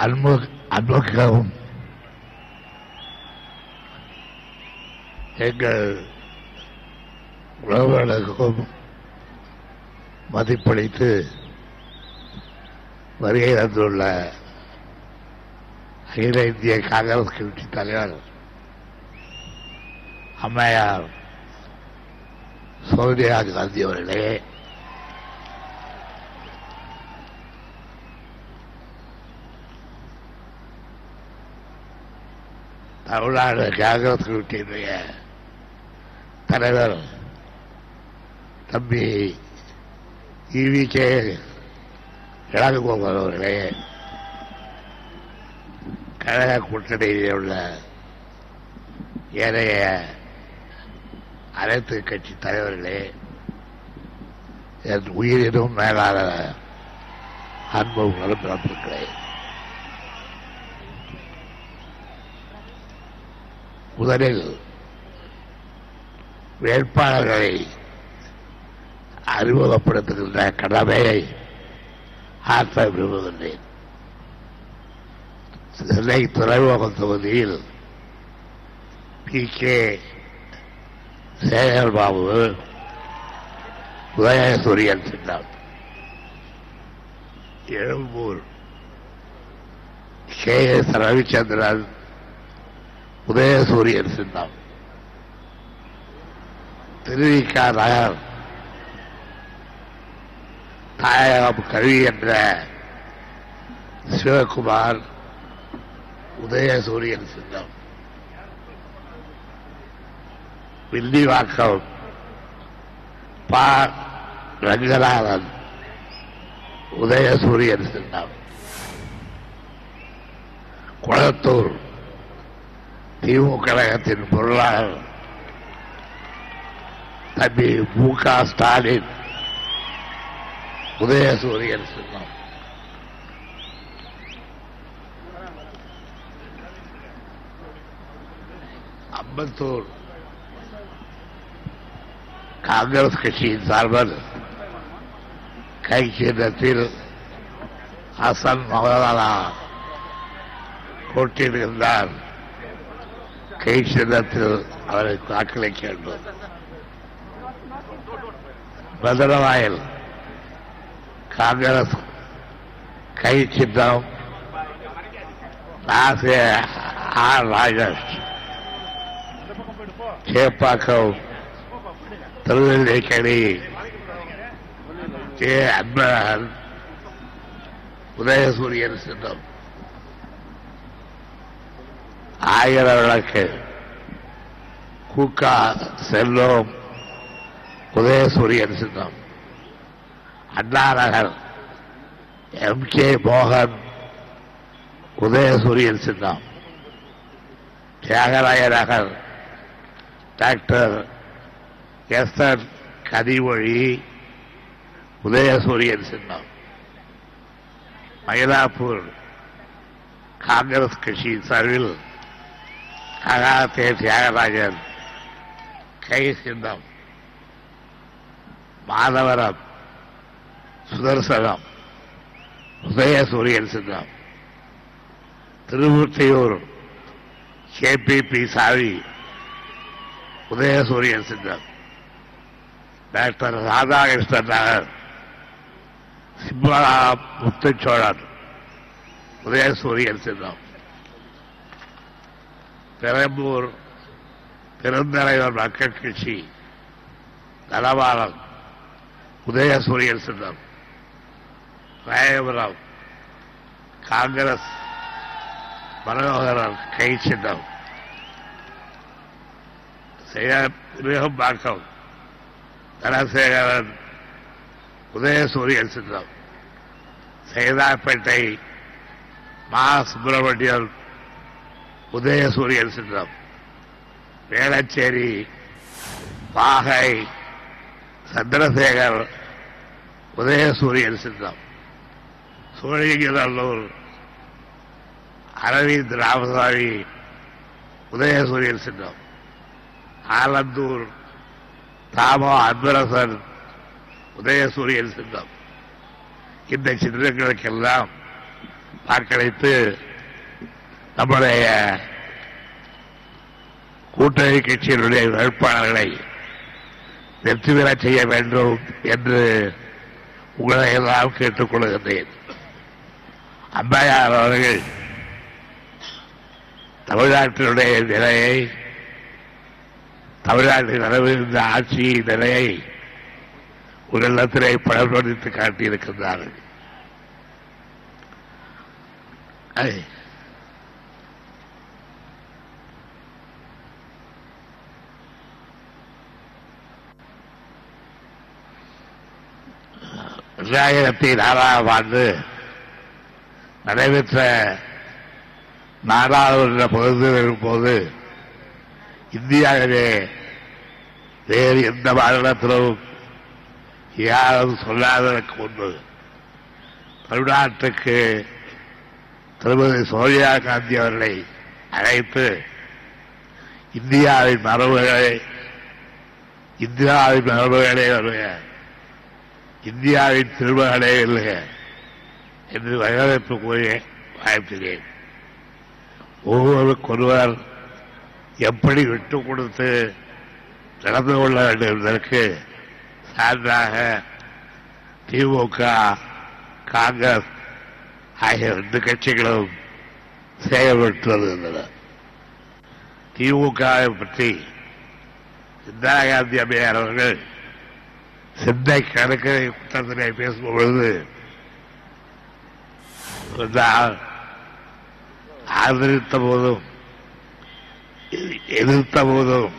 அன்புக்கும் எங்கள் உறவுகளுக்கும் மதிப்பளித்து வருகை தந்துள்ள அகில இந்திய காங்கிரஸ் கட்சி தலைவர் அம்மையார் சோனியா காந்தி அவர்களே, தமிழ்நாடு காங்கிரஸ் கட்சியினுடைய தலைவர் தம்பி இ.வி.கே. இளங்கோவன் அவர்களே, கழக கூட்டணியில் உள்ள ஏனைய அனைத்து கட்சி தலைவர்களே, என் உயிரினும் மேலான அன்பு உடன்பிறப்புகளே, முதலில் வேட்பாளர்களை அறிமுகப்படுத்துகின்ற கடமையை ஆற்ற விரும்புகின்றேன். சென்னை துறைமுகம் தொகுதியில் பி.கே. சேகர்பாபு உதயசூரியன் சின்னம், எழும்பூர் கே.எஸ். ரவிச்சந்திரன் உதயசூரியன் சின்னம், திருவிக்கா நகர் தாயகம் கவி என்ற சிவகுமார் உதயசூரியன் சின்னம், வில்லிவாக்கம் பா. ரங்கநாதன் உதயசூரியன் சின்னம், குளத்தூர் திமுக கழகத்தின் பொருளாளர் தம்பி மு.க. ஸ்டாலின் உதயசூரியன் சின்னம், அம்பத்தூர் காங்கிரஸ் கட்சியின் சார்பில் கை சின்னத்தில் ஹசன் மகதானா போட்டியிடுகின்றார். கை சின்னத்தில் அவரை வாக்களிக்க வேண்டும். மதுரவாயல் காங்கிரஸ் கை சின்னம் ஆர். ராஜேஷ், சேப்பாக்கம் திருநெல்வேலி கே. அன்பழகன் உதயசூரியன் சின்னம், ஆயிரம் விளக்கு கூக்கா செல்வம் உதயசூரியன் சின்னம், அண்ணாநகர் எம்.கே. மோகன் உதயசூரியன் சின்னம், தியாகராய நகர் டாக்டர் எஸ்.என். கனிமொழி உதயசூரியன் சின்னம், மயிலாப்பூர் காங்கிரஸ் கட்சியின் சார்பில் ககாத்தே தியாகராஜன் கை சின்னம், மாதவரம் சுதர்சனம் உதயசூரியன் சின்னம், திருமூர்த்தியூர் கே.பி.பி. சாவி உதயசூரியன் சின்னம், டாக்டர் ராதாகிருஷ்ணன் நகர் சிம்மரா முத்துச்சோழன் உதயசூரியன் சின்னம், பெரம்பூர் பெருந்தலைவர் மக்கள் கட்சி தனபாலன் உதயசூரியன் சின்னம், ராயபுரம் காங்கிரஸ் மனோகரன் கை சின்னம், விருகம்பாக்கம் தனசேகரன் உதயசூரியன் சின்னம், சைதாப்பேட்டை மா. சுப்பிரமணியன் உதயசூரியன் சின்னம், வேளச்சேரி பாகை சந்திரசேகர் உதயசூரியன் சின்னம், சோழிங்கநல்லூர் அரவிந்த் ராமசாமி உதயசூரியன் சின்னம், ஆலந்தூர் தாமோ அன்பரசன் உதயசூரியன் சின்னம். இந்த சின்னங்களுக்கெல்லாம் வாக்களித்து நம்முடைய கூட்டணி கட்சியினுடைய வேட்பாளர்களை வெற்றி பெறச் செய்ய வேண்டும் என்று உங்களை எல்லாம் கேட்டுக் கொள்கின்றேன். அம்மையார் அவர்கள் தமிழ்நாட்டினுடைய நிலையை, தமிழ்நாட்டில் நடந்த ஆட்சியின் நிலையை உங்களிடத்திலே படர்வடித்து காட்டியிருக்கின்றார்கள். இரண்டாயிரத்தி 4ஆம் ஆண்டு நடைபெற்ற நாடாளுமன்ற பொதுத்தேர்தலின் போது இந்தியாவிலே வேறு எந்த மாநிலத்திலும் யாரும் சொல்லாததற்கு முன்பு தமிழ்நாட்டுக்கு திருமதி சோனியா காந்தி அவர்களை அழைத்து இந்தியாவின் மரபுகளே வருக, இந்தியாவின் திருமகளே வெல்லுக என்று வரவேற்பு கூறி வாழ்த்தினேன். ஒவ்வொருவருக்கொருவர் எப்படி விட்டுக் கொடுத்து நடந்து கொள்ள வேண்டும் என்பதற்கு சான்றாக திமுக, காங்கிரஸ் ஆகிய 2 கட்சிகளும் செயல்பட்டு வருகின்றன. திமுகவை பற்றி இந்திரா காந்தி அம்மையார் அவர்கள் சென்னை கடற்கரை கூட்டத்திலே பேசும்பொழுது ஆதரித்த போதும் எதிர்த்த போதும்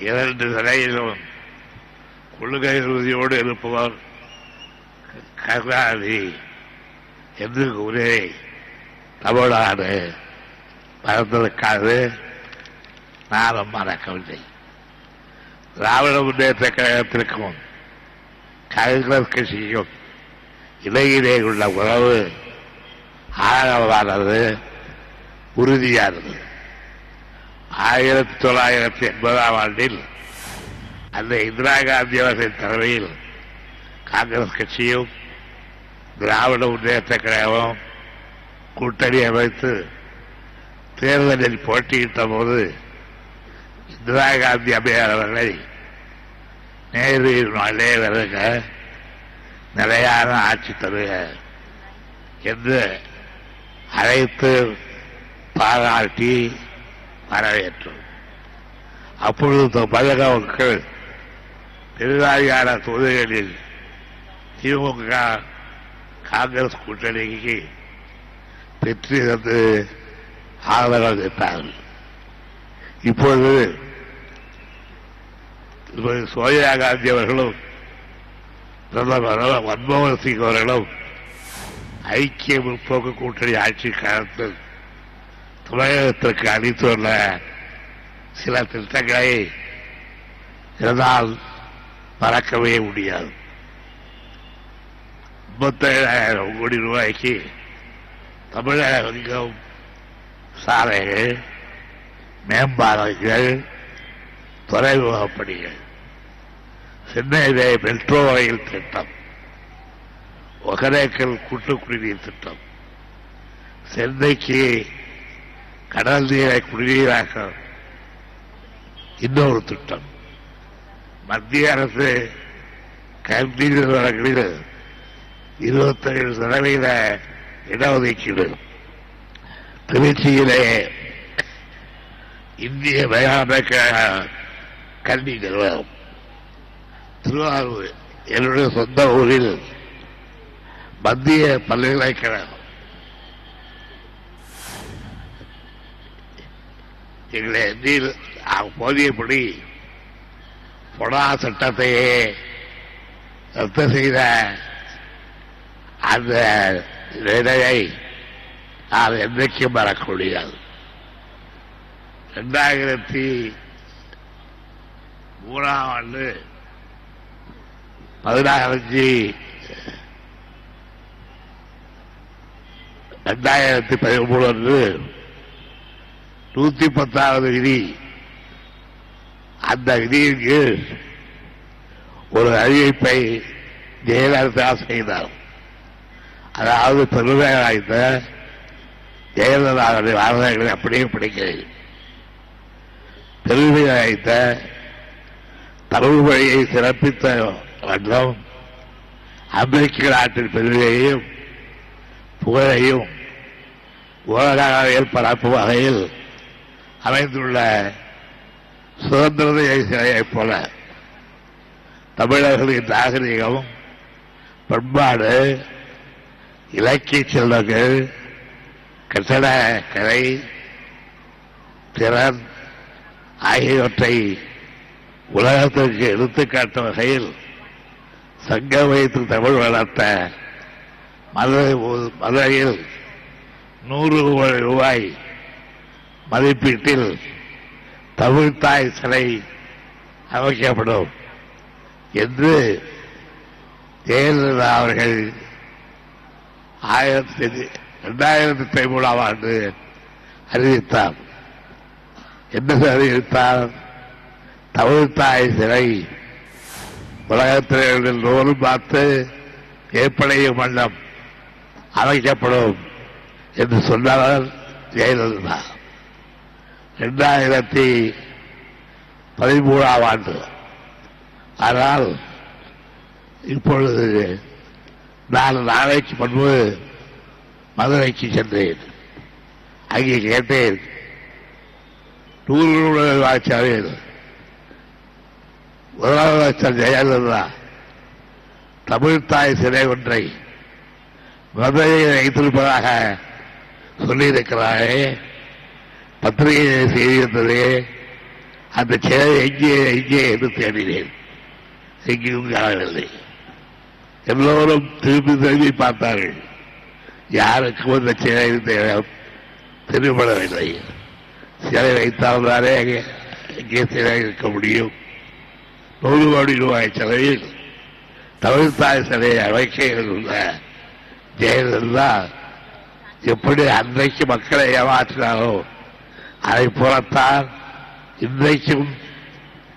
2 நிலையிலும் கொள்கை உறுதியோடு இருப்பவர் கருணாநிதி என்று கூறி தமிழ்நாடு மறந்ததற்காக நானும் மறக்கவில்லை. திராவிட முன்னேற்ற கழகத்திற்கும் காங்கிரஸ் கட்சிக்கும் இடையிலே உள்ள உறவு ஆழமானது, உறுதியானது. 1980ஆம் ஆண்டில் அந்த இந்திரா காந்தி அவர்களின் தலைமையில் காங்கிரஸ் கட்சியும் திராவிட முன்னேற்ற கழகமும் கூட்டணி அமைத்து தேர்தலில் போட்டியிட்ட போது இந்திரா காந்தி அம்மையார் அவர்களை நேரில் நாளே வருக, நிலையான ஆட்சி தருக என்று அழைத்து பாராட்டி வரவேற்றோம். அப்பொழுது தமிழக மக்கள் பெருவாரியான தொகுதிகளில் திமுக காங்கிரஸ் கூட்டணிக்கு வெற்றி தந்து ஆதரவு அளித்தார்கள். இப்பொழுது சோனியா காந்தி அவர்களும் பிரதமர் மன்மோகன் சிங் அவர்களும் ஐக்கிய முற்போக்கு கூட்டணி ஆட்சி காலத்தில் தமிழகத்திற்கு அளித்துள்ள சில திட்டங்களை இதனால் மறக்கவே முடியாது. 37,000 கோடி ரூபாய்க்கு தமிழகம் சாலைகள், மேம்பாலங்கள், துறைமுகப் பணிகள், சென்னையிலே மெட்ரோ ரயில் திட்டம், ஒகேனக்கல் கூட்டு குடிநீர் திட்டம், சென்னைக்கு கடல் நீரை குடிநீராக இன்னொரு திட்டம், மத்திய அரசு கல்வி நிறுவனங்களில் 27% இடஒதுக்கீடு, திருச்சியிலே இந்திய மேலாண்மை கல்வி நிறுவனம், திருவாரூர் என்னுடைய சொந்த ஊரில் மத்திய பல்கலைக்கழகம், எங்களை எண்ணில் போதியபடி பொடா சட்டத்தையே ரத்து செய்த அந்த நிலையை நான் என்றைக்கும் மறக்க முடியாது. 2003ஆம் ஆண்டு 2013 அன்று 110வது விதி, அந்த விதியின் கீழ் ஒரு அறிவிப்பை ஜெயலலிதா செய்தார். அதாவது பெருமை வாய்ந்த ஜெயலலிதாவுடைய வார்த்தைகளை அப்படியே பிடிக்கிறது. பெருமை வாய்ந்த தமிழ் மொழியை சிறப்பித்த வண்ணம் அமெரிக்க நாட்டின் பெருமையையும் புகழையும் உலக அளவில் பரப்பும் வகையில் அமைந்துள்ள சுதந்திர சிலையைப் போல தமிழர்களின் நாகரிகம், பண்பாடு, இலக்கிய செல்வங்கள், கட்டட கலை, திறன் ஆகியவற்றை உலகத்திற்கு எடுத்துக்காட்டும் வகையில் சங்கம் வைத்து தமிழ் வளர்த்த மதுரையில் 100 கோடி ரூபாய் மதிப்பீட்டில் தமிழ்த்தாய் சிலை அமைக்கப்படும் என்று ஜெயலலிதா அவர்கள் 2013ஆம் ஆண்டு அறிவித்தார். என்ன அறிவித்தார்? தமிழ்த்தாய் சிலை உலகத்தில் நூறும் பார்த்து ஏற்படையும் வண்ணம் அமைக்கப்படும் என்று சொன்னவர் ஜெயலலிதா. 2013ஆம் ஆண்டு. ஆனால் இப்பொழுது நான் நாளைக்கு முன்பு மதுரைக்கு சென்றேன். அங்கே கேட்டேன், 100 வாய்ச்சாவில் முதலமைச்சர் ஜெயலலிதா தமிழ்த்தாய் சிலை ஒன்றை மதுரையில் வைத்திருப்பதாக சொல்லியிருக்கிறாரே, பத்திரிகையை செய்திருந்ததே, அந்த சிலை எங்கே என்று தேடினேன். எங்கேயும் காணவில்லை. எல்லோரும் திரும்பி பார்த்தார்கள். யாருக்கும் அந்த சிலை திரும்படவில்லை. சிலை வைத்தால்தானே எங்கே சிலை இருக்க முடியும்? 100 கோடி ரூபாய் செலவில் தமிழ்த்தாய் சிலையை அமைக்க இருந்த ஜெயலலிதா எப்படி அன்றைக்கு மக்களை ஏமாற்றினாரோ அதை போலத்தான் இன்றைக்கும்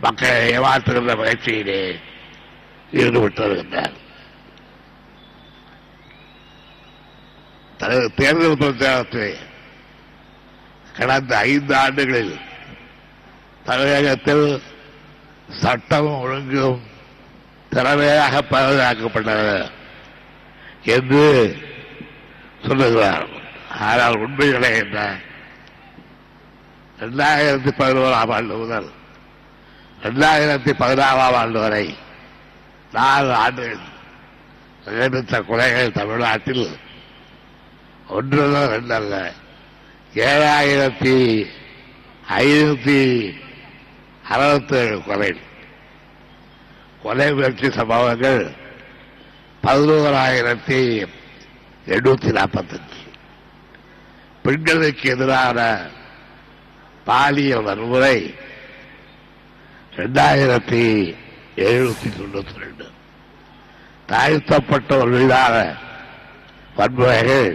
மக்களை ஏமாற்றுகின்ற முயற்சியிலே ஈடுபட்டு வருகின்றார். தேர்தல் பிரச்சாரத்திலே கடந்த 5 ஆண்டுகளில் தமிழகத்தில் சட்டமும் ஒழுங்கும் திறமையாக பாதுகாக்கப்பட்டன என்று சொல்லுகிறார். ஆனால் உண்மைகளே என்ன? 2011ஆம் ஆண்டு முதல் 2016ஆம் ஆண்டு வரை 4 ஆண்டுகள் நிகழ்ந்த கொலைகள் தமிழ்நாட்டில் 1 2 அல்ல, 7567 கொலை முயற்சி சம்பவங்கள், 11,845 பெண்களுக்கு எதிரான பாலியல் வன்முறை 2792, தாழ்த்தப்பட்டோர் மீதான வன்முறைகள்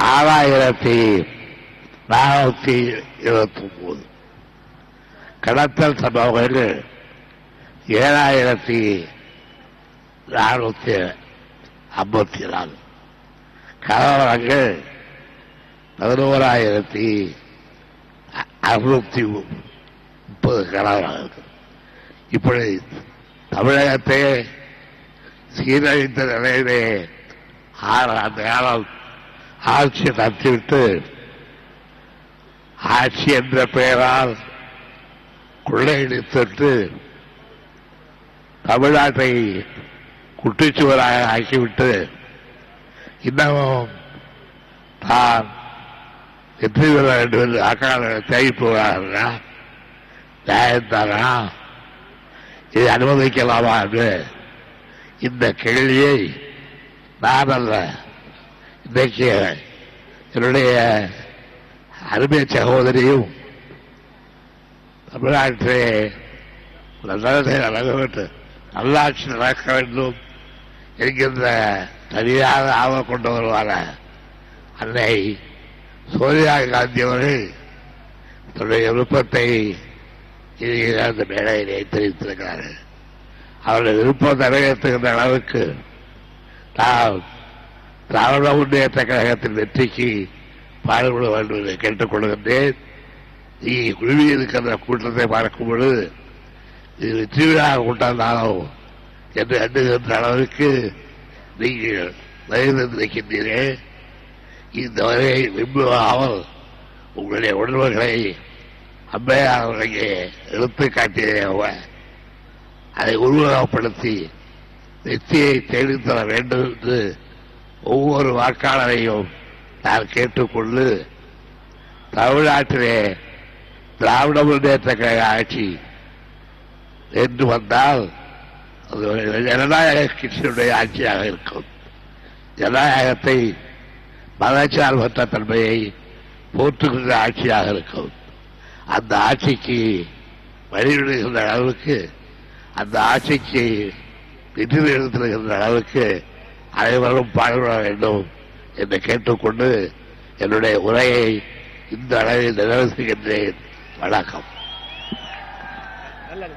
6429, கடத்தல் சம்பவங்கள் 7454, கலவரங்கள் 11,630 கலவரங்கள். இப்படி தமிழகத்தை சீரழித்த நிலையிலே 6 ஆண்டு காலம் ஆட்சி நடத்திவிட்டு ஆட்சி என்ற பெயரால் கொள்ளையடித்து தமிழ்நாட்டை குட்டிச்சுவராக ஆக்கிவிட்டு இன்னமும் தான் வெற்றி பெற வேண்டும் என்று வாக்காளர்களை தேடி போகிறார்களா? நியாயம்தானா? இதை அனுமதிக்கலாமா என்று இந்த கேள்வியை நான் அல்ல, இன்றைக்கு என்னுடைய அருமை சகோதரியும் தமிழ்நாட்டிலே நடக்க வேண்டும், நல்லாட்சி நடக்க வேண்டும் என்கின்ற சரியாக ஆர்வம் கொண்டு வருவார அன்னை சோனியா காந்தி அவர்கள் தன்னுடைய விருப்பத்தை அந்த மேடையிலே தெரிவித்திருக்கிறார்கள். அவருடைய விருப்பம் நிறைவேற்றுகின்ற அளவுக்கு நாம் திராவிட முன்னேற்ற கழகத்தின் வெற்றிக்கு பாடுபட வேண்டும் என்று கேட்டுக் கொள்கின்றேன். நீ குழுவி இருக்கின்ற கூட்டத்தை பார்க்கும் பொழுது இது வெற்றி விழா கூட்டம் தானோ என்று எண்ணுகின்ற அளவுக்கு நீங்கள் வைத்திருக்கின்றீரே. இந்த வகையை விரும்பாமல் உங்களுடைய உணர்வுகளை அம்மையார் அவர்களே எடுத்து காட்டிய அதை உருவகப்படுத்தி வெற்றியை தேடித்தர வேண்டும் என்று ஒவ்வொரு வாக்காளரையும் நான் கேட்டுக்கொண்டு தமிழ்நாட்டிலே திராவிட முன்னேற்ற கழக ஆட்சி என்று வந்தால் அது ஜனநாயக கட்சியுடைய ஆட்சியாக இருக்கும். ஜனநாயகத்தை மதச்சார்பற்ற தன்மையை போற்றுகின்ற ஆட்சியாக இருக்கும். அந்த ஆட்சிக்கு வழிவிடுகின்ற அளவுக்கு, அந்த ஆட்சிக்கு வெற்றி எடுத்திருக்கின்ற அளவுக்கு அனைவரும் பாடுபட வேண்டும் என்று கேட்டுக்கொண்டு என்னுடைய உரையை இந்த அளவில் நிறைவு செய்கின்றேன். வணக்கம். நல்லது.